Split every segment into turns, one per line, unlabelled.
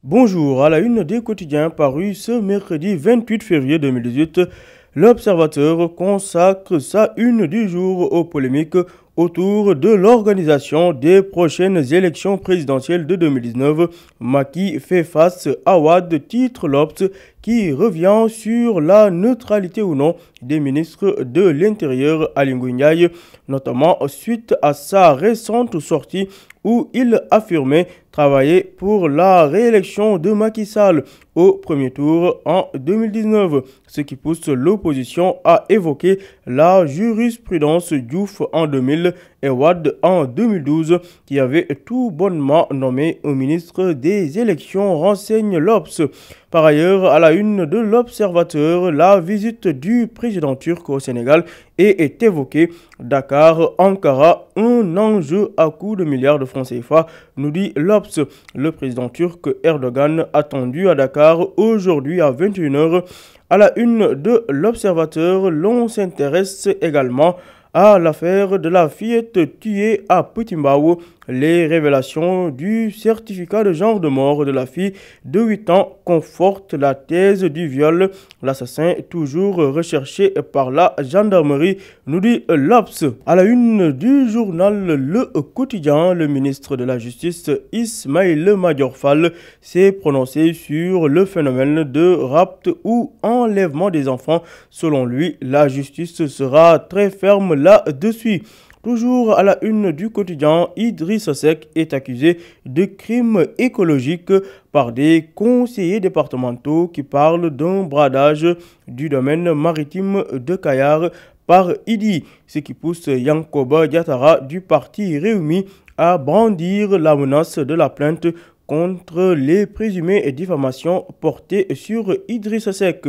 Bonjour, à la une des quotidiens parus ce mercredi 28 février 2018, l'Observateur consacre sa une du jour aux polémiques autour de l'organisation des prochaines élections présidentielles de 2019. Macky fait face à Wade, titre l'Obs, qui revient sur la neutralité ou non des ministres de l'Intérieur Aly Ngouille Ndiaye, notamment suite à sa récente sortie où il affirmait travailler pour la réélection de Macky Sall au premier tour en 2019, ce qui pousse l'opposition à évoquer la jurisprudence Diouf en 2000 et Wade en 2012, qui avait tout bonnement nommé au ministre des élections, renseigne l'Obs. Par ailleurs, à la une de l'Observateur, la visite du président turc au Sénégal est évoquée. Dakar, Ankara, un enjeu à coût de milliards de francs CFA, nous dit l'Obs. Le président turc Erdogan attendu à Dakar aujourd'hui à 21h. À la une de l'Observateur, l'on s'intéresse également à l'affaire de la fillette tuée à Petit Mbao. Les révélations du certificat de genre de mort de la fille de 8 ans confortent la thèse du viol. L'assassin est toujours recherché par la gendarmerie, nous dit l'Obs. À la une du journal Le Quotidien, le ministre de la Justice Ismaïla Madior Fall s'est prononcé sur le phénomène de rapt ou enlèvement des enfants. Selon lui, la justice sera très ferme là-dessus. Toujours à la une du quotidien, Idrissa Seck est accusé de crimes écologiques par des conseillers départementaux qui parlent d'un bradage du domaine maritime de Kayar par Idi, ce qui pousse Yankoba Diatara du parti Rewmi à brandir la menace de la plainte contre les présumées diffamations portées sur Idrissa Seck.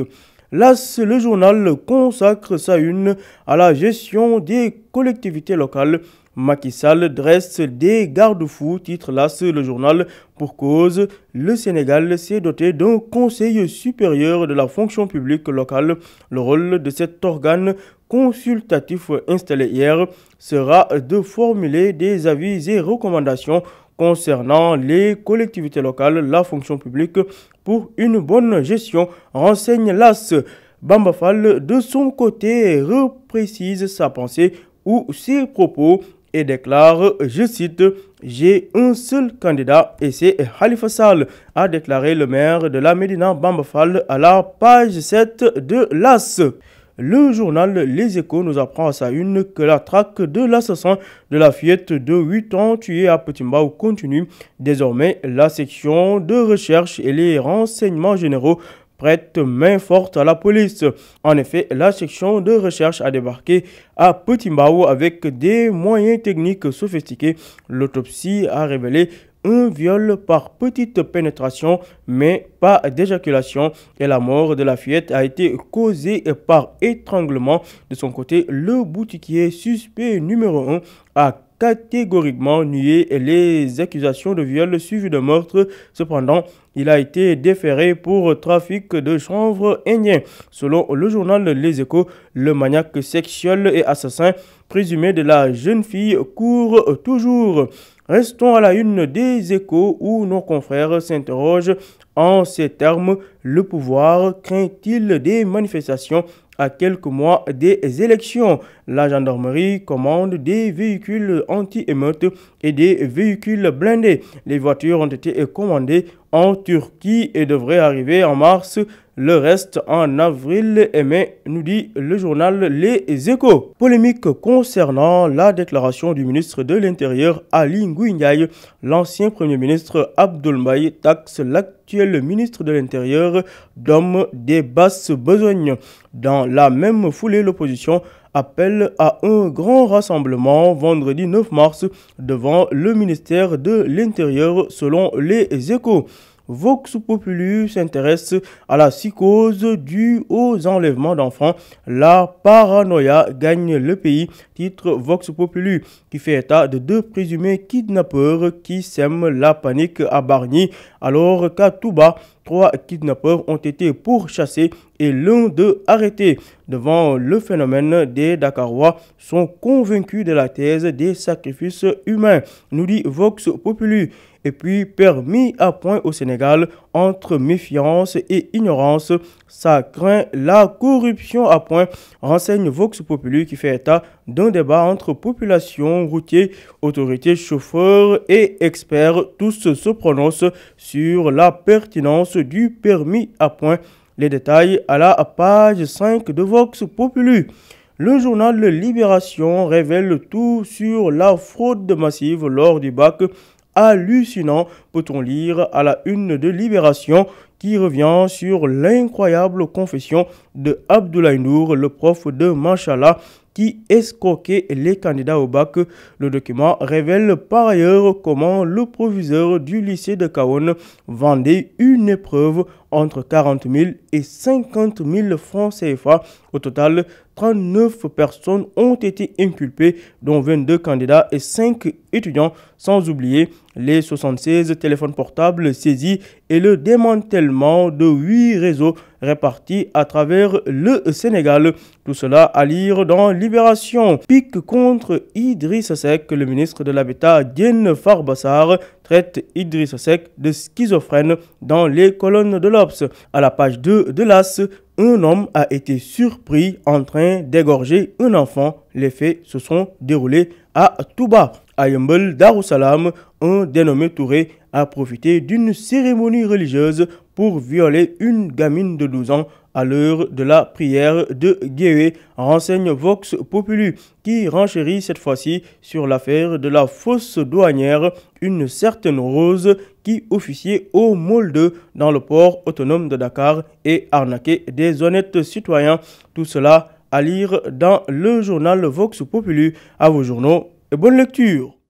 L'As, le journal, consacre sa une à la gestion des collectivités locales. Macky Sall dresse des garde-fous, titre l'As, le journal, pour cause. Le Sénégal s'est doté d'un conseil supérieur de la fonction publique locale. Le rôle de cet organe consultatif installé hier sera de formuler des avis et recommandations concernant les collectivités locales, la fonction publique pour une bonne gestion, renseigne l'As. Bamba Fall, de son côté, reprécise sa pensée ou ses propos et déclare, je cite, « J'ai un seul candidat et c'est Khalifa Sall », a déclaré le maire de la Médina Bamba Fall à la page 7 de l'As. Le journal Les Échos nous apprend à sa une que la traque de l'assassin de la fillette de 8 ans tuée à Petit Mbao continue. Désormais, la section de recherche et les renseignements généraux prêtent main forte à la police. En effet, la section de recherche a débarqué à Petit Mbao avec des moyens techniques sophistiqués. L'autopsie a révélé un viol par petite pénétration, mais pas d'éjaculation. Et la mort de la fillette a été causée par étranglement. De son côté, le boutiquier suspect numéro 1 a catégoriquement nié les accusations de viol suivies de meurtre. Cependant, il a été déféré pour trafic de chanvre indien. Selon le journal Les Échos, le maniaque sexuel et assassin présumé de la jeune fille court toujours. Restons à la une des Échos où nos confrères s'interrogent en ces termes. Le pouvoir craint-il des manifestations à quelques mois des élections? La gendarmerie commande des véhicules anti-émeutes et des véhicules blindés. Les voitures ont été commandées en Turquie et devraient arriver en mars. Le reste en avril et mai, nous dit le journal Les Échos. Polémique concernant la déclaration du ministre de l'Intérieur Aly Ngouille Ndiaye. L'ancien premier ministre Abdoul Mbaye taxe l'actuel ministre de l'Intérieur d'homme des basses besognes. Dans la même foulée, l'opposition appelle à un grand rassemblement vendredi 9 mars devant le ministère de l'Intérieur selon Les Échos. Vox Populi s'intéresse à la psychose due aux enlèvements d'enfants. La paranoïa gagne le pays, titre Vox Populi, qui fait état de 2 présumés kidnappeurs qui sèment la panique à Bargny, alors qu'à Touba, 3 kidnappeurs ont été pourchassés et l'un d'eux arrêté. Devant le phénomène, des Dakarois sont convaincus de la thèse des sacrifices humains, nous dit Vox Populi. Et puis, permis à point au Sénégal, entre méfiance et ignorance, ça craint la corruption à point, renseigne Vox Populi qui fait état d'un débat entre population, routiers, autorités, chauffeurs et experts. Tous se prononcent sur la pertinence du permis à point. Les détails à la page 5 de Vox Populi. Le journal Libération révèle tout sur la fraude massive lors du bac. Hallucinant, peut-on lire à la une de Libération, qui revient sur l'incroyable confession de Abdoulaye Nour, le prof de Machala, qui escroquait les candidats au bac. Le document révèle par ailleurs comment le proviseur du lycée de Kahone vendait une épreuve entre 40 000 et 50 000 francs CFA. Au total, 39 personnes ont été inculpées, dont 22 candidats et 5 étudiants, sans oublier les 76 téléphones portables saisis et le démantèlement de 8 réseaux répartis à travers le Sénégal. Tout cela à lire dans Libération. Pique contre Idrissa Seck. Le ministre de l'Habitat, Diène Farbassar, traite Idrissa Seck de schizophrène dans les colonnes de l'Obs. À la page 2 de l'As, un homme a été surpris en train d'égorger un enfant. Les faits se sont déroulés à Touba. À Yeumbeul, Darussalam, un dénommé Touré a profité d'une cérémonie religieuse pour violer une gamine de 12 ans à l'heure de la prière de Guéhé, renseigne Vox Populi, qui renchérit cette fois-ci sur l'affaire de la fausse douanière, une certaine Rose qui officiait au Molde dans le port autonome de Dakar et arnaquait des honnêtes citoyens. Tout cela à lire dans le journal Vox Populi. À vos journaux et bonne lecture.